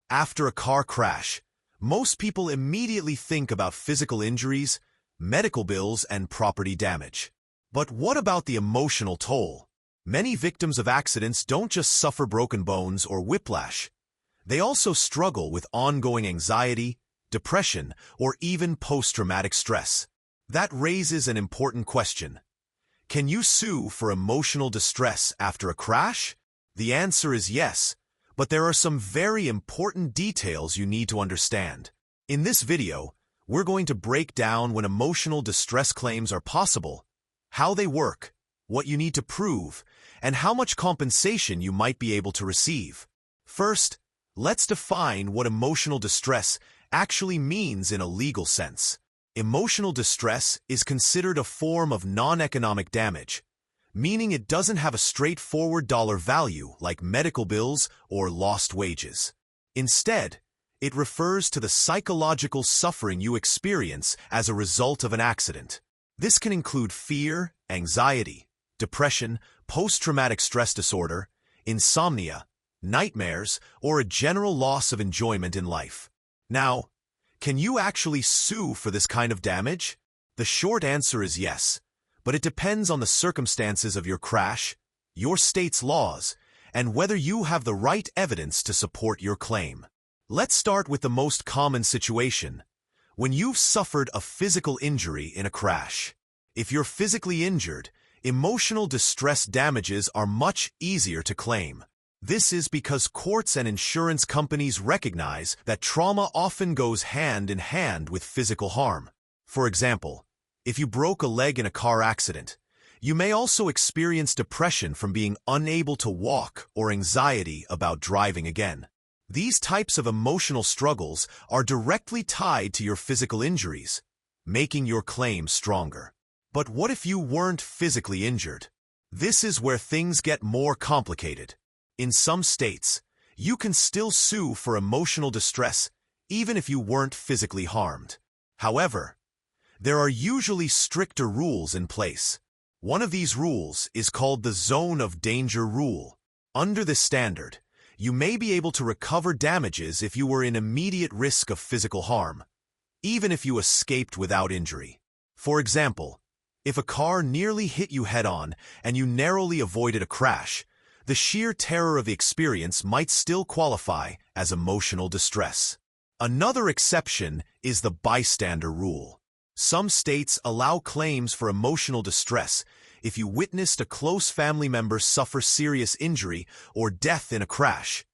After a car crash, most people immediately think about physical injuries, medical bills, and property damage. But what about the emotional toll? Many victims of accidents don't just suffer broken bones or whiplash. They also struggle with ongoing anxiety, depression, or even post-traumatic stress. That raises an important question. Can you sue for emotional distress after a crash? The answer is yes, but there are some very important details you need to understand. In this video, we're going to break down when emotional distress claims are possible, how they work, what you need to prove, and how much compensation you might be able to receive. First, let's define what emotional distress actually means in a legal sense. Emotional distress is considered a form of non-economic damage, meaning it doesn't have a straightforward dollar value like medical bills or lost wages. Instead, it refers to the psychological suffering you experience as a result of an accident. This can include fear, anxiety, depression, post-traumatic stress disorder, insomnia, nightmares, or a general loss of enjoyment in life. Now, can you actually sue for this kind of damage? The short answer is yes, but it depends on the circumstances of your crash, your state's laws, and whether you have the right evidence to support your claim. Let's start with the most common situation, when you've suffered a physical injury in a crash. If you're physically injured, emotional distress damages are much easier to claim. This is because courts and insurance companies recognize that trauma often goes hand in hand with physical harm. For example, if you broke a leg in a car accident, you may also experience depression from being unable to walk or anxiety about driving again. These types of emotional struggles are directly tied to your physical injuries, making your claim stronger. But what if you weren't physically injured? This is where things get more complicated. In some states, you can still sue for emotional distress even if you weren't physically harmed. However, there are usually stricter rules in place. One of these rules is called the Zone of Danger Rule. Under this standard, you may be able to recover damages if you were in immediate risk of physical harm, even if you escaped without injury. For example, if a car nearly hit you head-on and you narrowly avoided a crash, the sheer terror of the experience might still qualify as emotional distress. Another exception is the bystander rule. Some states allow claims for emotional distress if you witnessed a close family member suffer serious injury or death in a crash,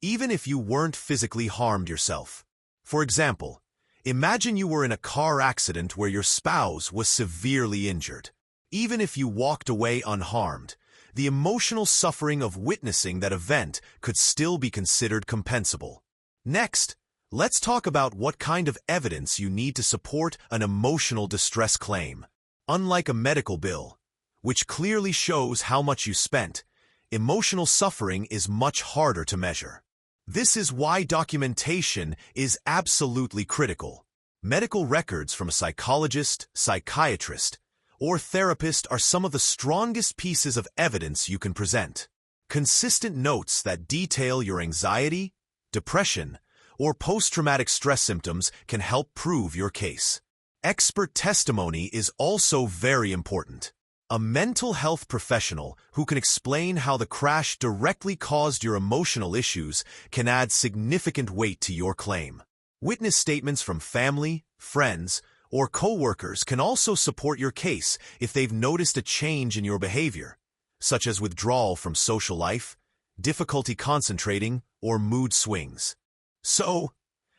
even if you weren't physically harmed yourself. For example, imagine you were in a car accident where your spouse was severely injured. Even if you walked away unharmed, the emotional suffering of witnessing that event could still be considered compensable. Next, let's talk about what kind of evidence you need to support an emotional distress claim. Unlike a medical bill, which clearly shows how much you spent, emotional suffering is much harder to measure. This is why documentation is absolutely critical. Medical records from a psychologist, psychiatrist, or therapist are some of the strongest pieces of evidence you can present. Consistent notes that detail your anxiety, depression, or post-traumatic stress symptoms can help prove your case. Expert testimony is also very important. A mental health professional who can explain how the crash directly caused your emotional issues can add significant weight to your claim. Witness statements from family, friends, or coworkers can also support your case if they've noticed a change in your behavior, such as withdrawal from social life, difficulty concentrating, or mood swings. So,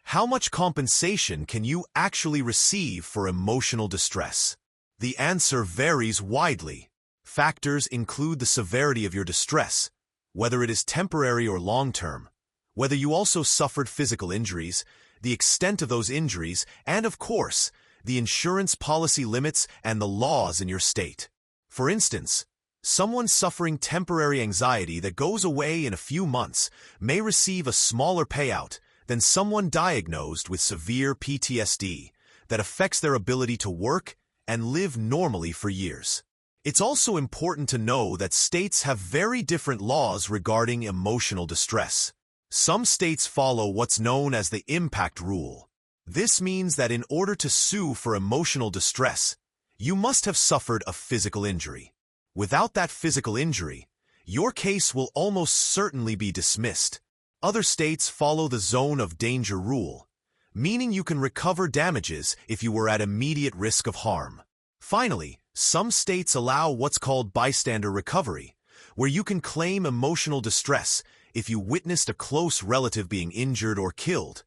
how much compensation can you actually receive for emotional distress? The answer varies widely. Factors include the severity of your distress, whether it is temporary or long-term, whether you also suffered physical injuries, the extent of those injuries, and of course, the insurance policy limits and the laws in your state. For instance, someone suffering temporary anxiety that goes away in a few months may receive a smaller payout than someone diagnosed with severe PTSD that affects their ability to work and live normally for years. It's also important to know that states have very different laws regarding emotional distress. Some states follow what's known as the impact rule. This means that in order to sue for emotional distress, you must have suffered a physical injury. Without that physical injury, your case will almost certainly be dismissed. Other states follow the zone of danger rule, meaning you can recover damages if you were at immediate risk of harm. Finally, some states allow what's called bystander recovery, where you can claim emotional distress if you witnessed a close relative being injured or killed,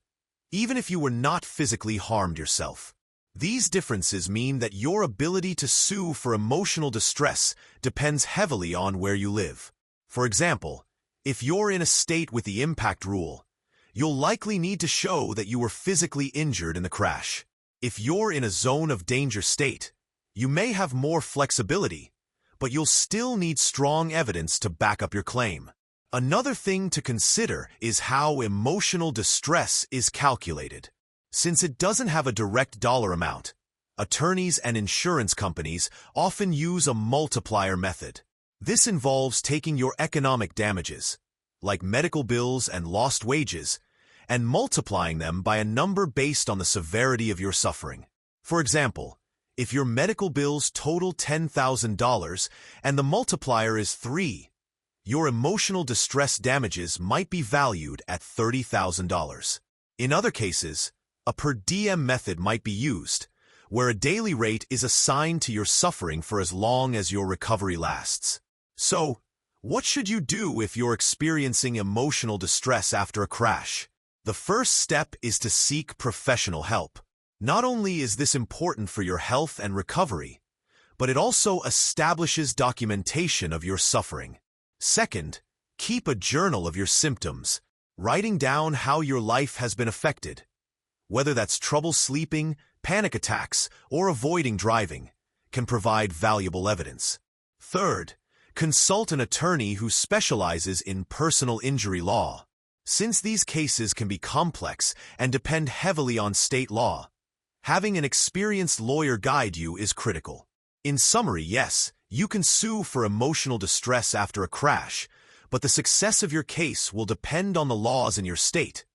even if you were not physically harmed yourself. These differences mean that your ability to sue for emotional distress depends heavily on where you live. For example, if you're in a state with the impact rule, you'll likely need to show that you were physically injured in the crash. If you're in a zone of danger state, you may have more flexibility, but you'll still need strong evidence to back up your claim. Another thing to consider is how emotional distress is calculated. Since it doesn't have a direct dollar amount, attorneys and insurance companies often use a multiplier method. This involves taking your economic damages, like medical bills and lost wages, and multiplying them by a number based on the severity of your suffering. For example, if your medical bills total $10,000 and the multiplier is 3, your emotional distress damages might be valued at $30,000. In other cases, a per diem method might be used, where a daily rate is assigned to your suffering for as long as your recovery lasts. So, what should you do if you're experiencing emotional distress after a crash? The first step is to seek professional help. Not only is this important for your health and recovery, but it also establishes documentation of your suffering. Second, keep a journal of your symptoms, writing down how your life has been affected. Whether that's trouble sleeping, panic attacks, or avoiding driving, can provide valuable evidence. Third, consult an attorney who specializes in personal injury law. Since these cases can be complex and depend heavily on state law, having an experienced lawyer guide you is critical. In summary, yes, you can sue for emotional distress after a crash, but the success of your case will depend on the laws in your state,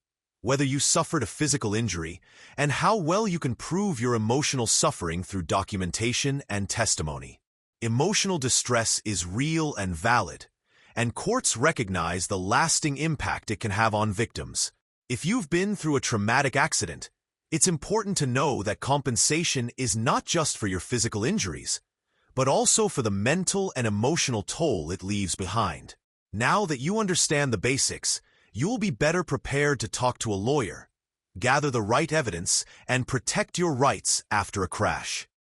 whether you suffered a physical injury, and how well you can prove your emotional suffering through documentation and testimony. Emotional distress is real and valid, and courts recognize the lasting impact it can have on victims. If you've been through a traumatic accident, it's important to know that compensation is not just for your physical injuries, but also for the mental and emotional toll it leaves behind. Now that you understand the basics, you'll be better prepared to talk to a lawyer, gather the right evidence, and protect your rights after a crash.